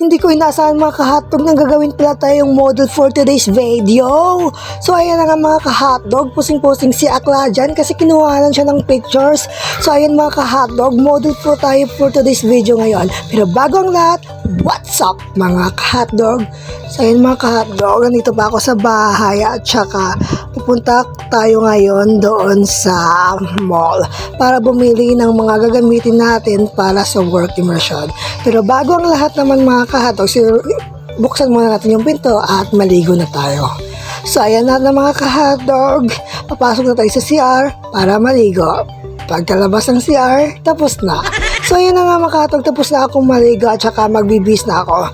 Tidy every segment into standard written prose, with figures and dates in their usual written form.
Hindi ko inaasahan mga kahotdog nang gagawin pala tayong model for today's video. So ayan na nga mga kahotdog, pusing-pusing si Akla dyan kasi kinuhanan siya ng pictures. So ayan mga kahotdog, model po tayo for today's video ngayon. Pero bago ang lahat, what's up mga kahotdog? So ayan mga kahotdog, nandito pa ako sa bahay at saka pupunta tayo ngayon doon sa mall para bumili ng mga gagamitin natin para sa work immersion. Pero bago ang lahat naman mga kahotdog, buksan muna natin yung pinto at maligo na tayo. So ayan na mga kahotdog, papasok na tayo sa CR para maligo. Pagkalabas ng CR, tapos na. So ayan na nga mga kahotdog, tapos na akong maligo at saka magbibis na ako.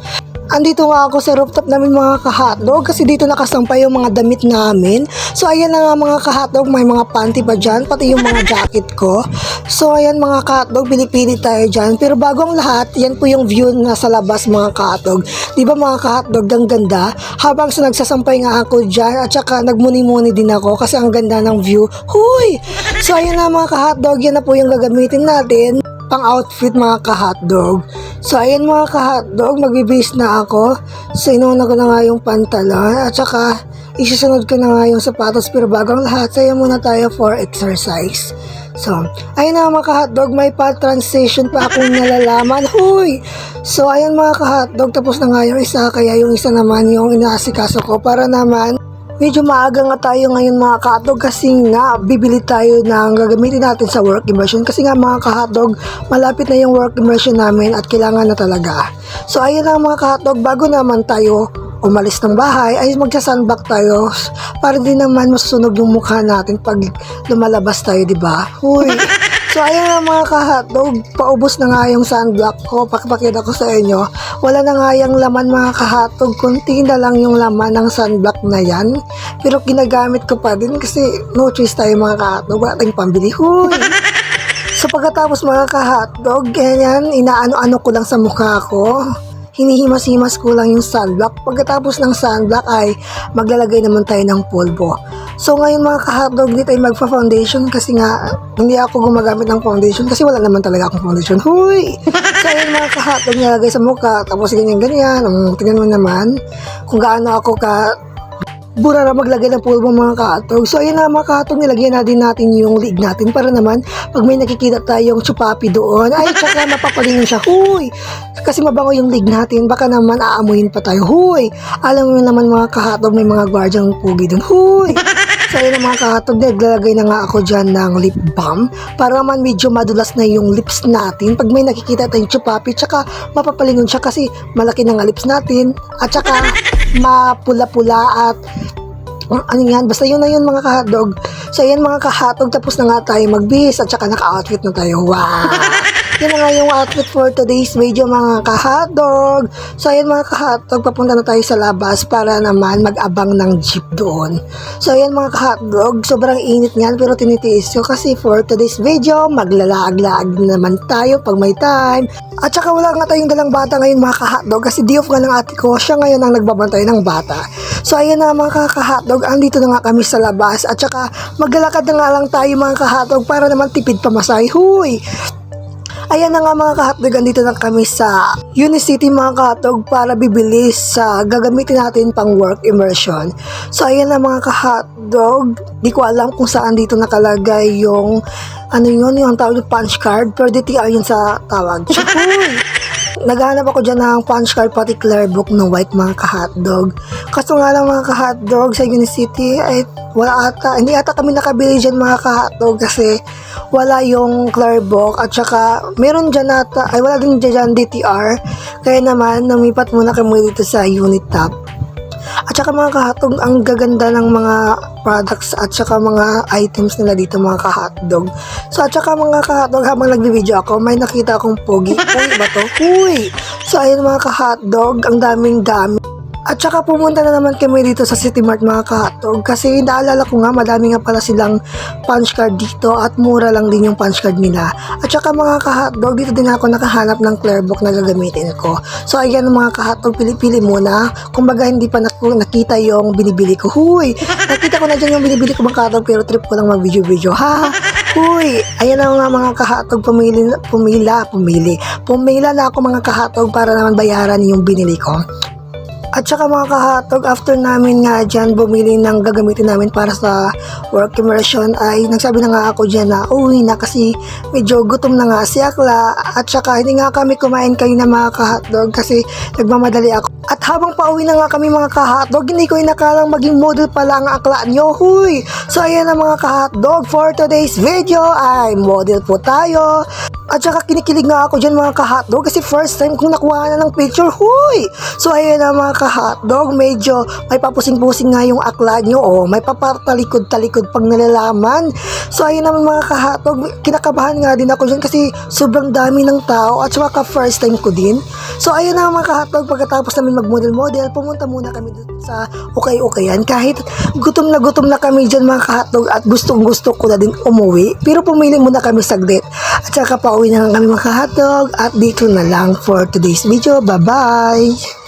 Andito nga ako sa rooftop namin mga kahotdog kasi dito nakasampay yung mga damit namin. So ayan na nga mga kahotdog, may mga panty pa dyan, pati yung mga jacket ko. So ayan mga kahotdog, pili-pili tayo dyan. Pero bago ang lahat, yan po yung view na sa labas mga kahotdog. Diba mga kahotdog, ang ganda? Habang sa nagsasampay nga ako dyan at saka nagmuni-muni din ako kasi ang ganda ng view. Huy! So ayan na mga kahotdog, yan na po yung gagamitin natin pang outfit mga kahotdog. So ayan mga kahotdog, magbibihis na ako. So inuuna ko na nga yung pantalon at saka isusunod ko na nga yung sapatos. Pero bago ang lahat, saya muna tayo for exercise. So ayan na mga kahotdog, may pa-transition pa akong nalalaman. Huy! So ayan mga kahotdog, tapos na nga yung isa, kaya yung isa naman yung inaasikaso ko para naman medyo maaga nga tayo ngayon mga kahotdog kasi nga bibili tayo ng gagamitin natin sa work immersion kasi nga mga kahotdog malapit na yung work immersion namin at kailangan na talaga. So ayun lang mga kahotdog, bago naman tayo umalis ng bahay ay magsa-sunblock tayo para din naman masusunog yung mukha natin pag lumalabas tayo, di ba? Huy! So ayun nga mga kahotdog, paubos na nga yung sunblock ko. Pakipakita ko sa inyo, wala na nga yung laman mga kahotdog, kunti na lang yung laman ng sunblock na yan. Pero ginagamit ko pa din kasi no choice tayo mga kahotdog, wala tayong pambili. Huy! So pagkatapos mga kahotdog, ganyan, inaano-ano ko lang sa mukha ko. Hinihimas-himas ko lang yung sunblock. Pagkatapos ng sunblock ay maglalagay naman tayo ng pulbo. So ngayon mga kahotdog, hindi tayo magpa-foundation kasi nga hindi ako gumagamit ng foundation kasi wala naman talaga akong foundation. Huy! So ayun mga kahotdog, nilagay sa mukha tapos ganyan-ganyan. Tingnan mo naman kung gaano ako bura na maglagay ng pulbo mga kahotdog. So ayun na mga kahotdog, nilagyan na din natin yung liig natin para naman pag may nakikita tayong chupapi doon ay tsaka mapapalingin siya. Huy! Kasi mabango yung liig natin, baka naman aamuyin pa tayo. Huy! Alam mo naman mga kahotdog, may mga gwardyang pugi doon. Huy! So ayun na mga kahotdog, naglalagay na nga ako dyan ng lip balm para naman medyo madulas na yung lips natin pag may nakikita tayong chupapi, tsaka mapapalingon siya kasi malaki na nga lips natin at tsaka mapula-pula at ano yan, basta yun na yun mga kahotdog. So ayan mga kahotdog, tapos na nga tayo magbihis at saka naka-outfit na tayo. Wow! Yan na nga yung outfit for today's video mga kahotdog. So ayan mga kahotdog, papunta na tayo sa labas para naman mag-abang ng jeep doon. So ayan mga kahotdog, sobrang init niyan pero tinitiis ko kasi for today's video maglalaag-laag naman tayo pag may time. At saka wala nga tayong dalang bata ngayon mga kahotdog kasi di off nga ng ate ko, siya ngayon ang nagbabantay ng bata. So ayan na mga kahotdog, andito na nga kami sa labas at saka maglalakad na nga lang tayo mga kahotdog para naman tipid pamasahe. Huy! Ayan na nga mga kahotdog, andito na kami sa Unicity mga kahotdog para bibili sa gagamitin natin pang work immersion. So ayan na mga kahotdog, di ko alam kung saan dito nakalagay yung ano yun, yung tawag yung punch card, pero DTR yun sa tawag. Uy! Naghahanap ako dyan ng punch card pati clear book na white mga kahotdog. Kaso nga lang mga kahotdog sa Unicity ay wala ata, hindi ata kami nakabili dyan mga kahotdog kasi wala yung clear book at saka meron dyan ata, ay wala din dyan DTR. Kaya naman lumipat muna kami dito sa Unit Top. At saka mga kahotdog, ang gaganda ng mga products at saka mga items nila dito mga kahotdog. So at saka mga kahotdog, habang nagbibideo ako, may nakita akong pogi. Uy, ba to? Uy! So ayun mga kahotdog, ang daming dami. At saka pumunta na naman kami dito sa City Mart mga kahotdog kasi naalala ko nga madami nga pala silang punch card dito at mura lang din yung punch card nila. At saka mga kahotdog, dito din ako nakahanap ng clear book na gagamitin ko. So ayan mga kahotdog, pili-pili muna. Kumbaga hindi pa nakita yung binibili ko. Huy! Nakita ko na dyan yung binibili ko mga kahotdog pero trip ko lang mag-video-video. Ha! Huy, ayan na nga mga kahatog, pumila na ako mga kahatog para naman bayaran yung binili ko. At saka mga kahatog, after namin nga dyan bumili ng gagamitin namin para sa work immersion ay nagsabi na nga ako dyan na uwi na kasi medyo gutom na nga si Akla at saka hindi nga kami kumain kayo na mga kahatog kasi nagmamadali ako. At habang pauwi na nga kami mga kahatdog, hindi ko inakalang maging model pala ang akla nyo. Huy! So ayan na mga kahatdog, for today's video ay model po tayo. At saka kinikilig nga ako dyan mga kahatdog kasi first time kong nakuha na ng picture. Huy! So ayan na mga kahatdog, medyo may papusing-pusing nga yung akla nyo. Oh, may papartalikod-talikod pang nalalaman. So ayan naman mga kahatdog, kinakabahan nga din ako dyan kasi sobrang dami ng tao at saka first time ko din. So ayan na mga kahatdog, pagkatapos namin mag-model-model, pumunta muna kami sa ukay-ukayan. Kahit gutom na kami dyan mga kahatdog at gustong-gusto ko na din umuwi. Pero pumili muna kami saglit. At saka pauwi na lang kami mga kahatdog at dito na lang for today's video. Bye-bye!